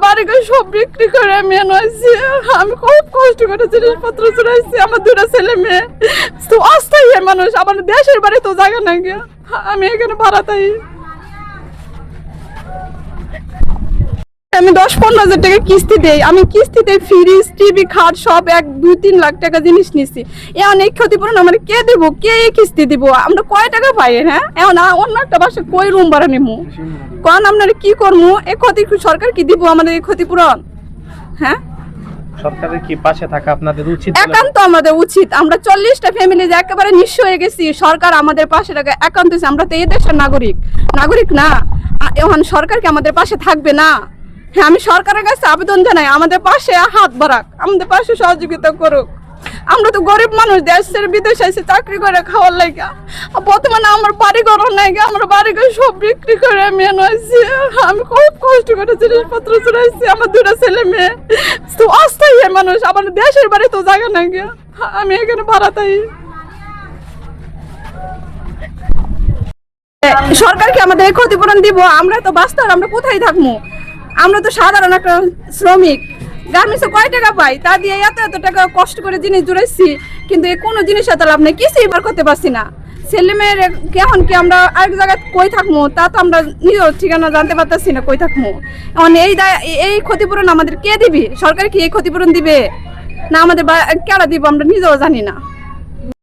বাড়িকে সব বিক্রি করে আমি আনছি। আমি খুব কষ্ট করে জিনিসপত্র চড়াইছি। আমার দুটো ছেলে মেয়ে তো অস্থায়ী মানুষ, আমার দেশের বাড়ি তো জায়গা নাই, আমি এখানে ভাড়া তাই। আমি 10-15 হাজার টাকা কিস্তি দেই। আমি কিস্তিতে ফ্রিজ টিভি খাট সব 1-2-3 লাখ টাকা জিনিস নিছি। এখন এই ক্ষতিপূরণ আমার কে দেবো, কে কিস্তি দিব? আমরা কয় টাকা পাই? হ্যাঁ, এখন অন্য একটা বাসা কই রুম ভাড়া নিবো? কারণ আপনারা কি করবো? এই ক্ষতি সরকার কি দিব আমাদের এই ক্ষতিপূরণ? হ্যাঁ, সরকারের কি পাশে থাকা আপনাদের উচিত? একান্ত আমাদের উচিত। আমরা 40টা ফ্যামিলি যে একেবারে নিঃস্ব হয়ে গেছি, সরকার আমাদের পাশে থাকা একান্ত। আমরা তো এই দেশের নাগরিক না। এখন সরকারকে আমাদের পাশে থাকবে না? হ্যাঁ, আমি সরকারের কাছে আবেদন জানাই আমাদের পাশে হাত বাড়াক, আমাদের পাশে সহযোগিতা করুক। আমরা তো গরিব মানুষ, দেশের বিদেশে এসে চাকরি করে খাওয়ার লাগে। বর্তমানে আমার বাড়ি ঘর নাই, আমার বাড়িঘর সব বিক্রি করে আমি আনছি। আমি খুব কষ্ট করে জিনিসপত্র চড়াইছি। আমার দুটো ছেলে মেয়ে তো অস্থায়ী মানুষ, আমার দেশের বাড়ি তো জায়গা নাই, আমি এখানে ভাড়া তাই। সরকারকে আমাদের ক্ষতিপূরণ দিব? আমরা তো বাস্তব, আমরা কোথায় থাকবো? আমরা তো সাধারণ একটা শ্রমিক, গার্মেন্টসে কয় টাকা পাই তা দিয়ে এত টাকা কষ্ট করে জিনিস জুড়াইছি, কিন্তু কোনো জিনিস এত লাভ নেই, কিছুই বার করতে পারছি না। ছেলে মেয়ের এখন কি আমরা আরেক জায়গায় কই থাকবো তা তো আমরা নিজের ঠিকানা জানতে পারতেছি না, কই থাকবো। এখন এই ক্ষতিপূরণ আমাদের কে দিবে? সরকার কি এই ক্ষতিপূরণ দিবে না আমাদের কেডা দিব আমরা নিজেও জানি না।